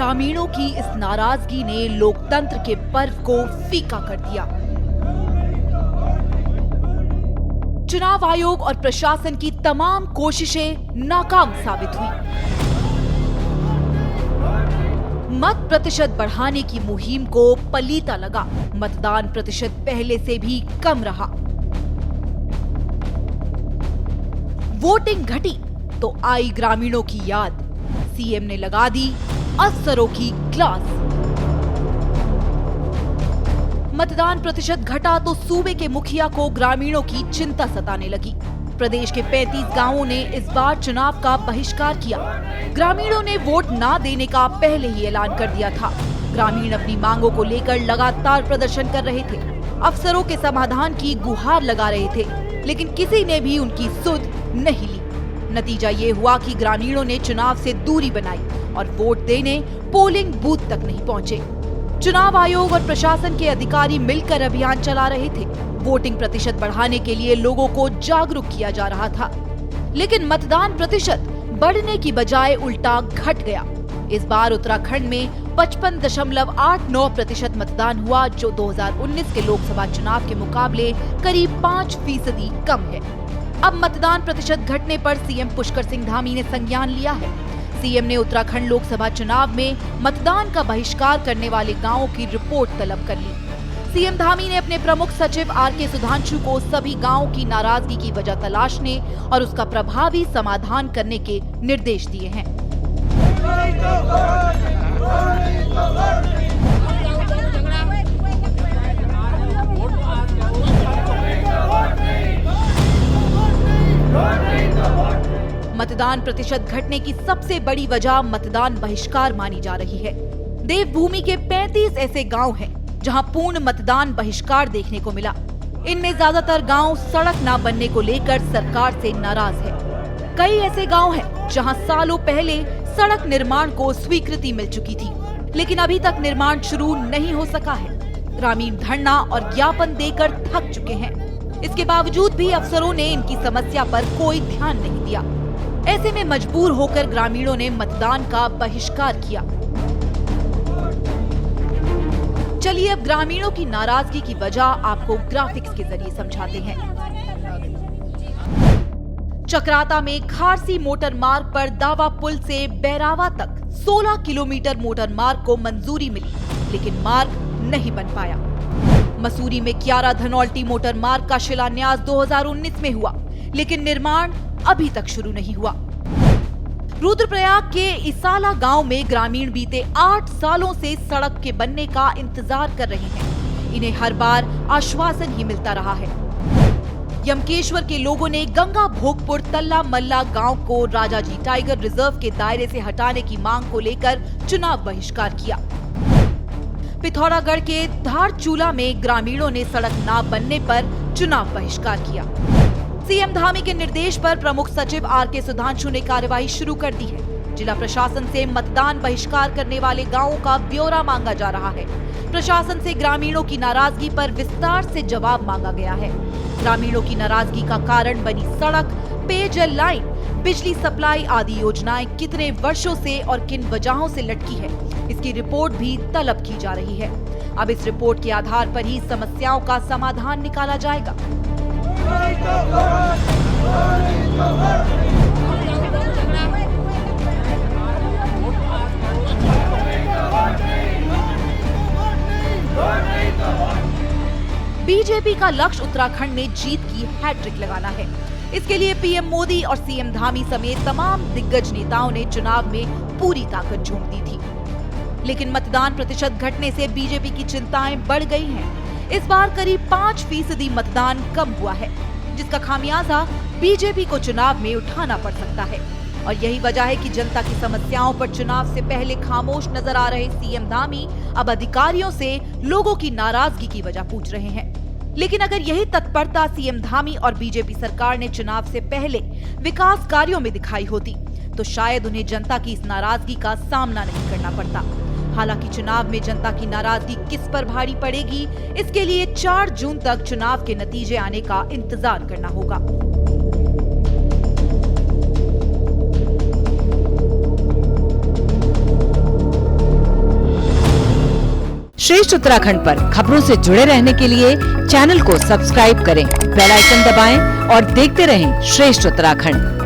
ग्रामीणों की इस नाराजगी ने लोकतंत्र के पर्व को फीका कर दिया। चुनाव आयोग और प्रशासन की तमाम कोशिशें नाकाम साबित हुई। मत प्रतिशत बढ़ाने की मुहिम को पलीता लगा। मतदान प्रतिशत पहले से भी कम रहा। वोटिंग घटी तो आई ग्रामीणों की याद। सीएम ने लगा दी अफसरों की क्लास। मतदान प्रतिशत घटा तो सूबे के मुखिया को ग्रामीणों की चिंता सताने लगी। प्रदेश के 35 गांवों ने इस बार चुनाव का बहिष्कार किया। ग्रामीणों ने वोट ना देने का पहले ही ऐलान कर दिया था। ग्रामीण अपनी मांगों को लेकर लगातार प्रदर्शन कर रहे थे। अफसरों के समाधान की गुहार लगा रहे थे, लेकिन किसी ने भी उनकी सुध नहीं ली। नतीजा ये हुआ कि ग्रामीणों ने चुनाव से दूरी बनाई और वोट देने पोलिंग बूथ तक नहीं पहुंचे। चुनाव आयोग और प्रशासन के अधिकारी मिलकर अभियान चला रहे थे। वोटिंग प्रतिशत बढ़ाने के लिए लोगों को जागरूक किया जा रहा था, लेकिन मतदान प्रतिशत बढ़ने की बजाय उल्टा घट गया। इस बार उत्तराखंड में 55.89% मतदान हुआ, जो 2019 के लोकसभा चुनाव के मुकाबले करीब 5% कम है। अब मतदान प्रतिशत घटने पर सीएम पुष्कर सिंह धामी ने संज्ञान लिया है। सीएम ने उत्तराखंड लोकसभा चुनाव में मतदान का बहिष्कार करने वाले गांवों की रिपोर्ट तलब कर ली। सीएम धामी ने अपने प्रमुख सचिव आर.के. सुधांशु को सभी गांवों की नाराजगी की वजह तलाशने और उसका प्रभावी समाधान करने के निर्देश दिए हैं। मतदान प्रतिशत घटने की सबसे बड़ी वजह मतदान बहिष्कार मानी जा रही है। देवभूमि के 35 ऐसे गांव हैं जहां पूर्ण मतदान बहिष्कार देखने को मिला। इनमें ज्यादातर गांव सड़क न बनने को लेकर सरकार से नाराज है। कई ऐसे गांव हैं जहां सालों पहले सड़क निर्माण को स्वीकृति मिल चुकी थी, लेकिन अभी तक निर्माण शुरू नहीं हो सका है। ग्रामीण धरना और ज्ञापन देकर थक चुके हैं। इसके बावजूद भी अफसरों ने इनकी समस्या पर कोई ध्यान नहीं दिया। ऐसे में मजबूर होकर ग्रामीणों ने मतदान का बहिष्कार किया। चलिए अब ग्रामीणों की नाराजगी की वजह आपको ग्राफिक्स के जरिए समझाते हैं। चक्राता में खारसी मोटर मार्ग पर दावा पुल से बैरावा तक 16 किलोमीटर मोटर मार्ग को मंजूरी मिली, लेकिन मार्ग नहीं बन पाया। मसूरी में क्यारा धनौल्टी मोटर मार्ग का शिलान्यास 2019 में हुआ, लेकिन निर्माण अभी तक शुरू नहीं हुआ। रुद्रप्रयाग के इसाला गांव में ग्रामीण बीते 8 सालों से सड़क के बनने का इंतजार कर रहे हैं। इन्हें हर बार आश्वासन ही मिलता रहा है। यमकेश्वर के लोगों ने गंगा भोगपुर तल्ला मल्ला गांव को राजाजी टाइगर रिजर्व के दायरे से हटाने की मांग को लेकर चुनाव बहिष्कार किया। पिथौरागढ़ के धारचूला में ग्रामीणों ने सड़क न बनने पर चुनाव बहिष्कार किया। सीएम धामी के निर्देश पर प्रमुख सचिव आर.के. सुधांशु ने कार्यवाही शुरू कर दी है। जिला प्रशासन से मतदान बहिष्कार करने वाले गांवों का ब्यौरा मांगा जा रहा है। प्रशासन से ग्रामीणों की नाराजगी पर विस्तार से जवाब मांगा गया है। ग्रामीणों की नाराजगी का कारण बनी सड़क, पेयजल लाइन, बिजली सप्लाई आदि योजनाएं कितने वर्षों से और किन वजहों से लटकी है, इसकी रिपोर्ट भी तलब की जा रही है। अब इस रिपोर्ट के आधार पर ही समस्याओं का समाधान निकाला जाएगा। बीजेपी का लक्ष्य उत्तराखंड में जीत की हैट्रिक लगाना है। इसके लिए पीएम मोदी और सीएम धामी समेत तमाम दिग्गज नेताओं ने चुनाव में पूरी ताकत झोंक दी थी, लेकिन मतदान प्रतिशत घटने से बीजेपी की चिंताएं बढ़ गई हैं। इस बार करीब 5% मतदान कम हुआ है, जिसका खामियाजा बीजेपी को चुनाव में उठाना पड़ सकता है। और यही वजह है कि जनता की समस्याओं पर चुनाव से पहले खामोश नजर आ रहे सीएम धामी अब अधिकारियों से लोगों की नाराजगी की वजह पूछ रहे हैं। लेकिन अगर यही तत्परता सीएम धामी और बीजेपी सरकार ने चुनाव से पहले विकास कार्यों में दिखाई होती, तो शायद उन्हें जनता की इस नाराजगी का सामना नहीं करना पड़ता। हालांकि चुनाव में जनता की नाराजगी किस पर भारी पड़ेगी, इसके लिए 4 जून तक चुनाव के नतीजे आने का इंतजार करना होगा। श्रेष्ठ उत्तराखंड पर खबरों से जुड़े रहने के लिए चैनल को सब्सक्राइब करें, बेल आइकन दबाएं और देखते रहें श्रेष्ठ उत्तराखंड।